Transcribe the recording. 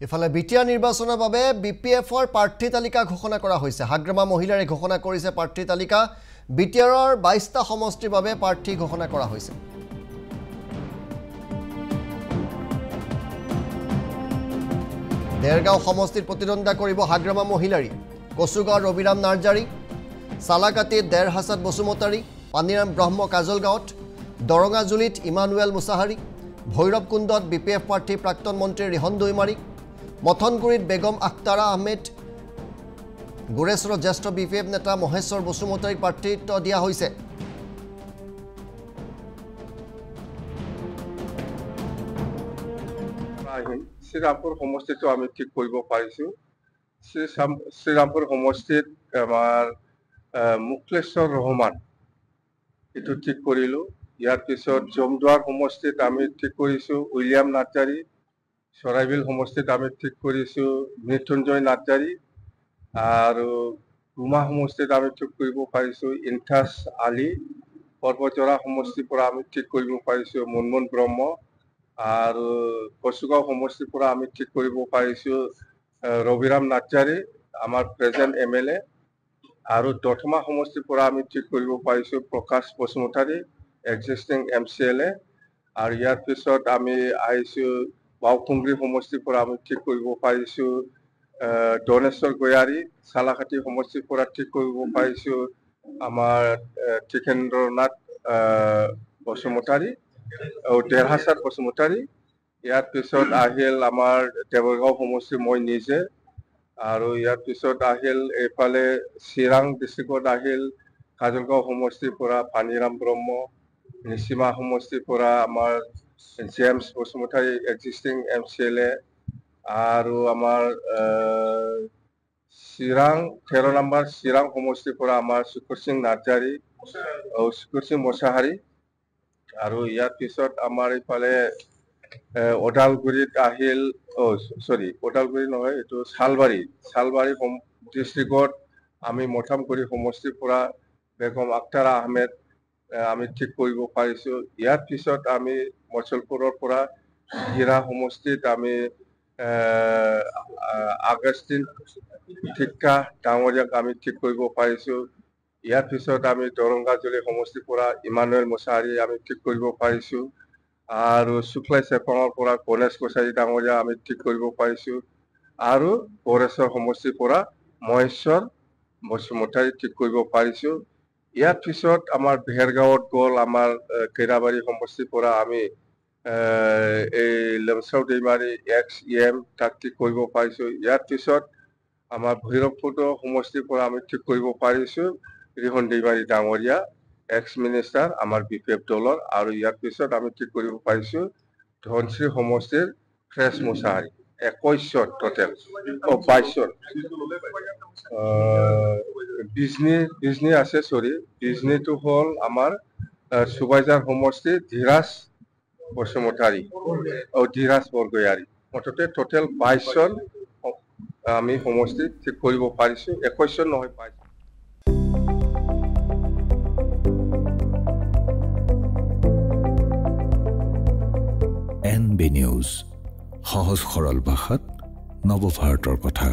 ইফালে বিটিয়া নিৰ্বাচনৰ বাবে বিপিএফৰ প্ৰাৰ্থী তালিকা ঘোষণা কৰা হৈছে। হাগ্ৰামা মহিলাৰে ঘোষণা কৰিছে প্ৰাৰ্থী তালিকা। বিটিয়াৰৰ 22টা সমষ্টিৰ বাবে প্ৰাৰ্থী ঘোষণা কৰা হৈছে। দেৰগাঁও সমষ্টিত প্ৰতিদ্বন্দ্বিতা কৰিব হাগ্ৰামা মহিলাৰী, কচুগাঁৱৰ ৰবিৰাম নাৰ্জাৰী, সালাকাটিত দেৰহাছাত বসুমতাৰী, পানীৰাম ব্ৰহ্ম কাজলগাঁৱত, দৰঙাজুলিত ইমানুৱেল মুছাহাৰী, ভৈৰৱকুণ্ডত বিপিএফ প্ৰাৰ্থী প্ৰাক্তন মন্ত্ৰী ৰিহন দৈমাৰী, মথনগুৰিত বেগম আখতাৰা আহমেদ, গুৰেশ্বৰত জ্যেষ্ঠ বিপিএফ নেতা মহেশ্বৰ বসুমতাৰীক প্ৰাৰ্থিত্ব দিয়া হৈছে। শ্ৰীৰামপুৰ সমষ্টিটো আমি ঠিক কৰিব পাৰিছোঁ। শ্ৰীৰামপুৰ সমষ্টিত আমাৰ মুখলেশ্বৰ ৰহমান এইটো ঠিক কৰিলোঁ। ইয়াৰ পিছত জমদুৱাৰ সমষ্টিত আমি ঠিক কৰিছোঁ উইলিয়াম নাৰ্জাৰী, চৰাইবিল সমষ্টিত আমি ঠিক কৰিছোঁ মৃত্যুঞ্জয় নাৰ্জাৰী, আৰু গুমা সমষ্টিত আমি ঠিক কৰিব পাৰিছোঁ ইনথাছ আলী, পৰ্বতজৰা সমষ্টিৰ পৰা আমি ঠিক কৰিব পাৰিছোঁ মুনমুন ব্ৰহ্ম, আৰু কচুগাঁও সমষ্টিৰ পৰা আমি ঠিক কৰিব পাৰিছোঁ ৰবিৰাম নাৰ্জাৰী, আমাৰ প্ৰেজেণ্ট MLA, আৰু দথমা সমষ্টিৰ পৰা আমি ঠিক কৰিব পাৰিছোঁ প্ৰকাশ বসুমতাৰী, এক্সিষ্টিং MCLA, আৰু ইয়াৰ পিছত আমি আহিছোঁ বাওকুংগ্ৰী সমষ্টিৰ পৰা আমি ঠিক কৰিব পাৰিছোঁ দনেশ্বৰ গয়াৰী, চালাকাটি সমষ্টিৰ পৰা ঠিক কৰিব পাৰিছোঁ আমাৰ টিকেন্দ্ৰনাথ বসুমতাৰী, দেৰহাছাত বসুমতাৰী। ইয়াৰ পিছত আহিল আমাৰ দেৱৰগাঁও সমষ্টি মই নিজে, আৰু ইয়াৰ পিছত আহিল এইফালে চিৰাং ডিষ্ট্ৰিক্টত আহিল কাজলগাঁও সমষ্টিৰ পৰা পানীৰাম ব্ৰহ্ম, নিচিমা সমষ্টিৰ পৰা আমাৰ জেমছ বসুমতাৰী এক্সিষ্টিং MCLA, আৰু আমাৰ চিৰাং 13 নম্বৰ চিৰাং সমষ্টিৰ পৰা আমাৰ শুকুৰ সিং নাৰ্জাৰী, শুকুৰ সিং মুছাহাৰী, আৰু ইয়াৰ পিছত আমাৰ এইফালে ওদালগুৰিত আহিল ওদালগুৰি নহয়, এইটো শালবাৰী ডিষ্ট্ৰিক্টত আমি মথামগুৰি সমষ্টিৰ পৰা বেগম আখতাৰা আহমেদ আমি ঠিক কৰিব পাৰিছোঁ। ইয়াৰ পিছত আমি মচলপুৰৰ পৰা হীৰা সমষ্টিত আমি আগষ্টিন ঠিক্কা ডাঙৰীয়াক আমি ঠিক কৰিব পাৰিছোঁ। ইয়াৰ পিছত আমি দৰঙাজুলি সমষ্টিৰ পৰা ইমানুৱেল মুছাহাৰী আমি ঠিক কৰিব পাৰিছোঁ, আৰু শুক্লাই চেপাঙৰ পৰা গণেশ কছাৰী ডাঙৰীয়া আমি ঠিক কৰিব পাৰিছোঁ, আৰু বৰেশ্বৰ সমষ্টিৰ পৰা মহেশ্বৰ বসুমতাৰী ঠিক কৰিব পাৰিছোঁ। ইয়াৰ পিছত আমাৰ ভেৰগাঁৱত গ'ল আমাৰ কেৰাবাৰী সমষ্টিৰ পৰা আমি এই লমচাও দৈমাৰী XEM তাক ঠিক কৰিব পাৰিছোঁ। ইয়াৰ পিছত আমাৰ ভৈৰৱকুণ্ড সমষ্টিৰ পৰা আমি ঠিক কৰিব পাৰিছোঁ ৰিহন দৈমাৰী ডাঙৰীয়া, এক্স মিনিষ্টাৰ আমাৰ BPF দলৰ, আৰু ইয়াৰ পিছত আমি ঠিক কৰিব পাৰিছোঁ ধনশ্ৰী সমষ্টিৰ ফ্ৰেছ মুছাহাৰী। 21 জন টোটেল, 22 জন বিজনী আছে, বিজনীটো হ'ল আমাৰ সুবাইজাৰ সমষ্টি ধীৰাজ বসুমতাৰী, ধীৰাজ বৰগয়াৰী। মুঠতে টোটেল 22 জন আমি সমষ্টি ঠিক কৰিব পাৰিছোঁ, 21 জন নহয় 22। NB নিউজ, সহজ সৰল ভাষাত নৱভাৰতৰ কথা।